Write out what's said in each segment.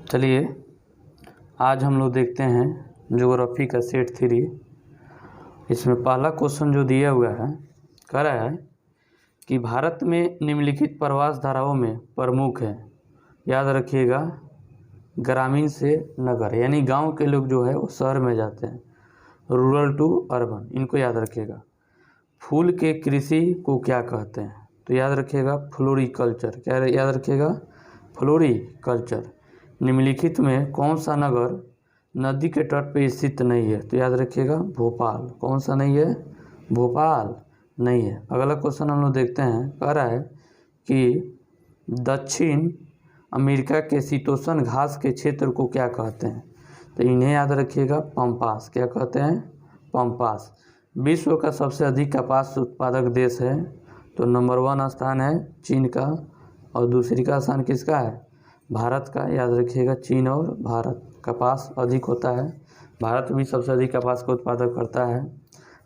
चलिए आज हम लोग देखते हैं ज्योग्राफी का सेट 3। इसमें पहला क्वेश्चन जो दिया हुआ है कह रहा है कि भारत में निम्नलिखित प्रवास धाराओं में प्रमुख है। याद रखिएगा, ग्रामीण से नगर यानी गांव के लोग जो है वो शहर में जाते हैं, रूरल टू अर्बन, इनको याद रखिएगा। फूल के कृषि को क्या कहते हैं? तो याद रखिएगा फ्लोरिकल्चर। क्या याद रखिएगा? फ्लोरिकल्चर। निम्नलिखित में कौन सा नगर नदी के तट पर स्थित नहीं है? तो याद रखिएगा भोपाल। कौन सा नहीं है? भोपाल नहीं है। अगला क्वेश्चन हम लोग देखते हैं, कह रहा है कि दक्षिण अमेरिका के शीतोष्ण घास के क्षेत्र को क्या कहते हैं? तो इन्हें याद रखिएगा पम्पास। क्या कहते हैं? पम्पास। विश्व का सबसे अधिक कपास उत्पादक देश है? तो नंबर 1 स्थान है चीन का, और दूसरी का स्थान किसका है? भारत का। याद रखिएगा चीन और भारत, कपास अधिक होता है। भारत भी सबसे अधिक कपास का उत्पादक करता है।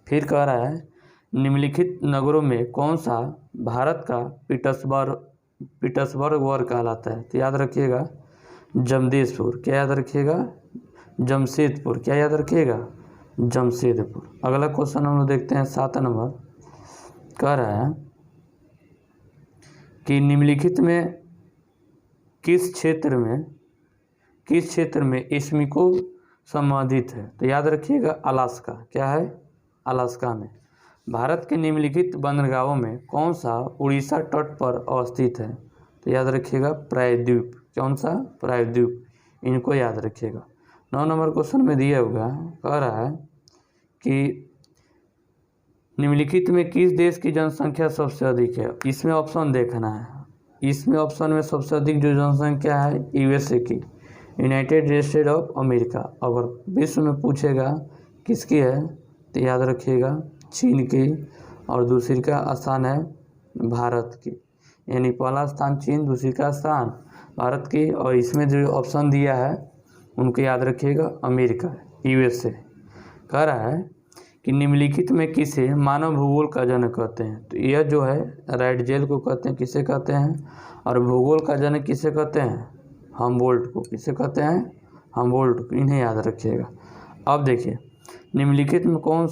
फिर कह रहा है निम्नलिखित नगरों में कौन सा भारत का पीटर्सबर्ग वर्ग कहलाता है? तो याद रखिएगा जमशेदपुर। क्या याद रखिएगा? जमशेदपुर। क्या याद रखिएगा? जमशेदपुर। अगला क्वेश्चन हम लोग देखते हैं 7 नंबर, कह रहा है कि निम्नलिखित में किस क्षेत्र में एस्किमो संबंधित है? तो याद रखिएगा अलास्का। क्या है? अलास्का में। भारत के निम्नलिखित बंदरगाहों में कौन सा उड़ीसा तट पर अवस्थित है? तो याद रखिएगा प्रायद्वीप। कौन सा? प्रायद्वीप। इनको याद रखिएगा। 9 नंबर क्वेश्चन में दिया हुआ कह रहा है कि निम्नलिखित में किस देश की जनसंख्या सबसे अधिक है? इसमें ऑप्शन देखना है। इसमें ऑप्शन में सबसे अधिक जो जनसंख्या है यूएसए की, यूनाइटेड स्टेट ऑफ अमेरिका। अगर विश्व में पूछेगा किसकी है तो याद रखिएगा चीन की, और दूसरी का स्थान है भारत की। यानी पहला स्थान चीन, दूसरी का स्थान भारत की, और इसमें जो ऑप्शन दिया है उनको याद रखिएगा अमेरिका, यूएसए। कह रहा है कि निम्नलिखित में किसे मानव भूगोल का जनक कहते हैं? तो यह जो है राइटजेल को कहते हैं। किसे कहते हैं? और भूगोल का जनक किसे कहते हैं? हमबोल्ट को। किसे कहते हैं? हमबोल्ट को। इन्हें याद रखिएगा। अब देखिए निम्नलिखित में कौन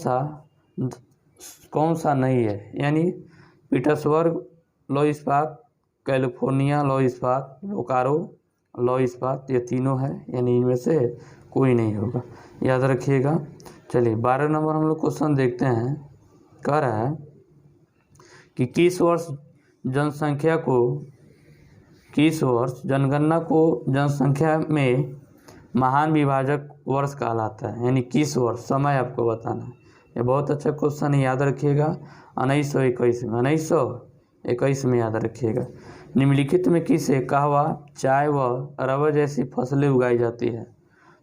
सा नहीं है? यानी पीटर्सबर्ग लौह इस्पात, कैलिफोर्निया लौह इस्पात, बोकारो लौह इस्पात, ये तीनों है, यानी इनमें से कोई नहीं होगा। याद रखिएगा। चलिए 12 नंबर हम लोग क्वेश्चन देखते हैं। कह रहा है कि किस वर्ष जनगणना को जनसंख्या में महान विभाजक वर्ष कहलाता है? यानी किस वर्ष? समय आपको बताना है। ये बहुत अच्छा क्वेश्चन है, याद रखिएगा 1921 में। 1921 में याद रखिएगा। निम्नलिखित में किसे कहवा, चाय व रबर जैसी फसलें उगाई जाती है?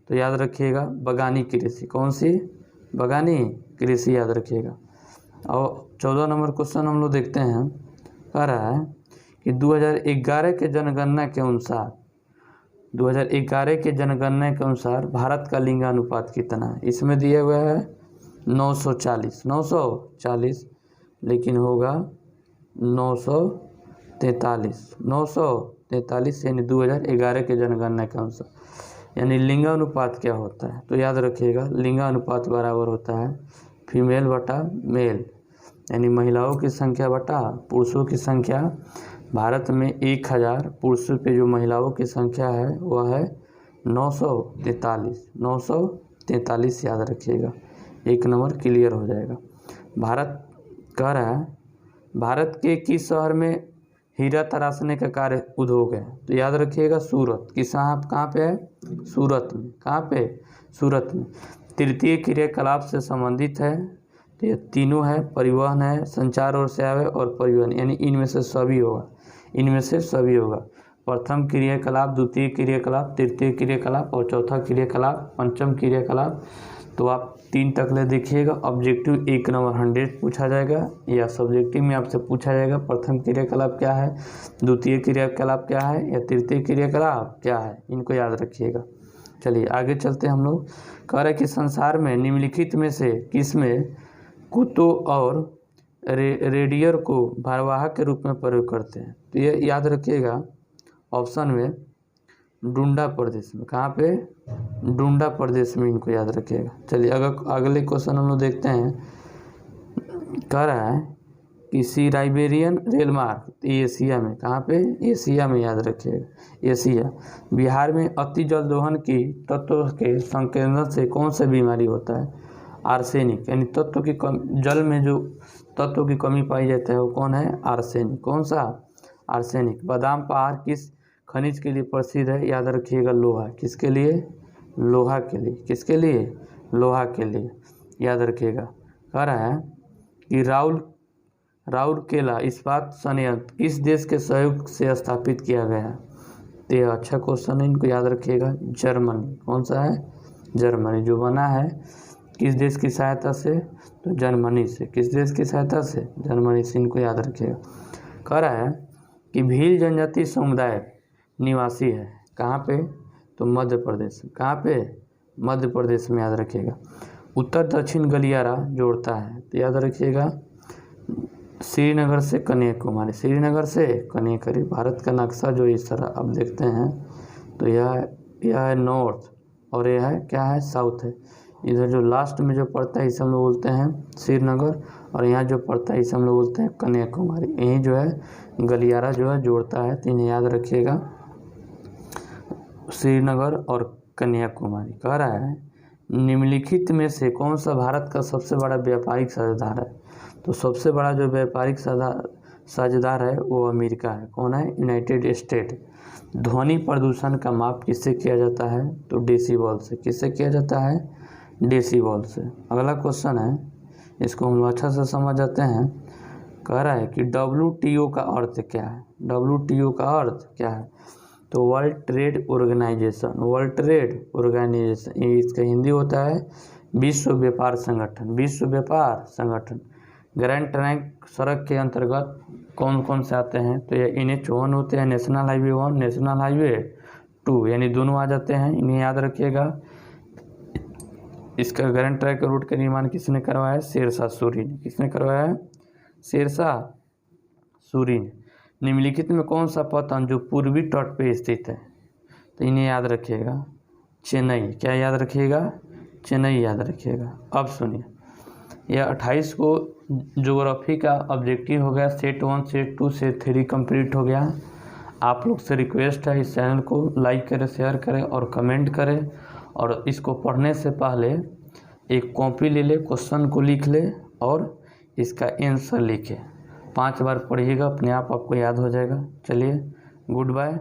तो याद रखिएगा बगानी कृषि। कौन सी? बगानी कृषि। याद रखिएगा। और 14 नंबर क्वेश्चन हम लोग देखते हैं। कह रहा है कि 2011 के जनगणना के अनुसार भारत का लिंगानुपात कितना है? इसमें दिया हुआ है 940, लेकिन होगा 943 यानी 2011 के जनगणना के अनुसार। यानी लिंगानुपात क्या होता है? तो याद रखिएगा लिंगानुपात बराबर होता है फीमेल बटा मेल, यानी महिलाओं की संख्या बटा पुरुषों की संख्या। भारत में 1000 पुरुषों पे जो महिलाओं की संख्या है वह है 943। याद रखिएगा। 1 नंबर क्लियर हो जाएगा। भारत कह रहा है भारत के किस शहर में हीरा तराशने का कार्य उद्योग है? तो याद रखिएगा सूरत। कहाँ पे है? सूरत में। कहाँ पे? सूरत में। तृतीय क्रियाकलाप से संबंधित है? तो ये तीनों है, परिवहन है, संचार और सेवाएं और परिवहन, यानी इनमें से सभी होगा। प्रथम क्रियाकलाप, द्वितीय क्रियाकलाप, तृतीय क्रियाकलाप और चौथा क्रियाकलाप, पंचम क्रियाकलाप। तो आप 3 तक ले देखिएगा। ऑब्जेक्टिव 1 नंबर 100 पूछा जाएगा, या सब्जेक्टिव में आपसे पूछा जाएगा प्रथम क्रियाकलाप क्या है, द्वितीय क्रियाकलाप क्या है, या तृतीय क्रियाकलाप क्या है। इनको याद रखिएगा। चलिए आगे चलते हैं हम लोग। कह रहे कि संसार में निम्नलिखित में से किसमें कुत्तों और रेडियर को भारवाहक के रूप में प्रयोग करते हैं? तो ये याद रखिएगा ऑप्शन में डुंडा प्रदेश में। कहाँ पे? डुंडा प्रदेश में, इनको याद रखिएगा। चलिए अगले क्वेश्चन हम लोग देखते हैं। कह रहा है कि साइबेरियन रेल मार्ग एशिया में, कहाँ पे? एशिया में, याद रखिएगा एशिया। बिहार में अति जल दोहन की तत्व के संकेंद्रण से कौन सा बीमारी होता है? आर्सेनिक, यानी तत्व की जल में जो तत्व की कमी पाई जाती है वो कौन है? आर्सेनिक। कौन सा? आर्सेनिक। बादाम पहाड़ किस खनिज के लिए प्रसिद्ध है? याद रखिएगा लोहा। किसके लिए? लोहा के लिए। किसके लिए? लोहा के लिए, याद रखिएगा। कह रहा है कि राउरकेला इस्पात संयंत्र किस देश के सहयोग से स्थापित किया गया है? तो यह अच्छा क्वेश्चन है, इनको याद रखिएगा। जर्मनी। कौन सा है? जर्मनी। जो बना है किस देश की सहायता से? तो जर्मनी से। किस देश की सहायता से? जर्मनी से, इनको याद रखिएगा। कह रहा है कि भील जनजाति समुदाय निवासी है, कहाँ पे? तो मध्य प्रदेश। कहाँ पे? मध्य प्रदेश में, याद रखिएगा। उत्तर दक्षिण गलियारा जोड़ता है, तो याद रखिएगा श्रीनगर से कन्याकुमारी। श्रीनगर से कन्याकुमारी। भारत का नक्शा जो इस तरह अब देखते हैं तो यह है नॉर्थ और यह है क्या है? साउथ है। इधर जो लास्ट में जो पड़ता है इसे हम लोग बोलते हैं श्रीनगर, और यहाँ जो पड़ता है इसे हम लोग बोलते हैं कन्याकुमारी। यही जो है गलियारा जो है जोड़ता है, तो इन्हें याद रखिएगा, श्रीनगर और कन्याकुमारी। कह रहा है निम्नलिखित में से कौन सा भारत का सबसे बड़ा व्यापारिक साझेदार है? तो सबसे बड़ा जो व्यापारिक साझेदार है वो अमेरिका है। कौन है? United state. ध्वनि प्रदूषण का माप किससे किया जाता है? तो डेसीबल से। किससे किया जाता है? डेसीबल से। अगला क्वेश्चन है, इसको हम अच्छा से समझ जाते हैं। कह रहा है कि WTO का अर्थ क्या है? WTO का अर्थ क्या है? तो world trade organisation. World trade organisation, इसका हिंदी होता है विश्व व्यापार संगठन। विश्व व्यापार संगठन। ग्रैंड ट्रंक सड़क के अंतर्गत कौन कौन से आते हैं? तो ये NH1 होते हैं, नेशनल हाईवे 1, नेशनल हाईवे 2, यानी दोनों आ जाते हैं। इन्हें याद रखिएगा। इसका ग्रैंड ट्रैक रूट का निर्माण किसने करवाया? शेरशाह सूरी ने। किसने करवाया? शेरशाह सूरी ने। निम्नलिखित में कौन सा पतन जो पूर्वी तट पे स्थित है? तो इन्हें याद रखिएगा, चेन्नई। क्या याद रखिएगा? चेन्नई याद रखिएगा। अब सुनिए, यह 28 को ज्योग्राफी का ऑब्जेक्टिव हो गया। सेट 1, सेट 2, सेट 3 कंप्लीट हो गया। आप लोग से रिक्वेस्ट है इस चैनल को लाइक करें, शेयर करें और कमेंट करें, और इसको पढ़ने से पहले एक कॉपी ले ले, क्वेश्चन को लिख ले और इसका आंसर लिखे। 5 बार पढ़िएगा, अपने आप आपको याद हो जाएगा। चलिए, गुड बाय।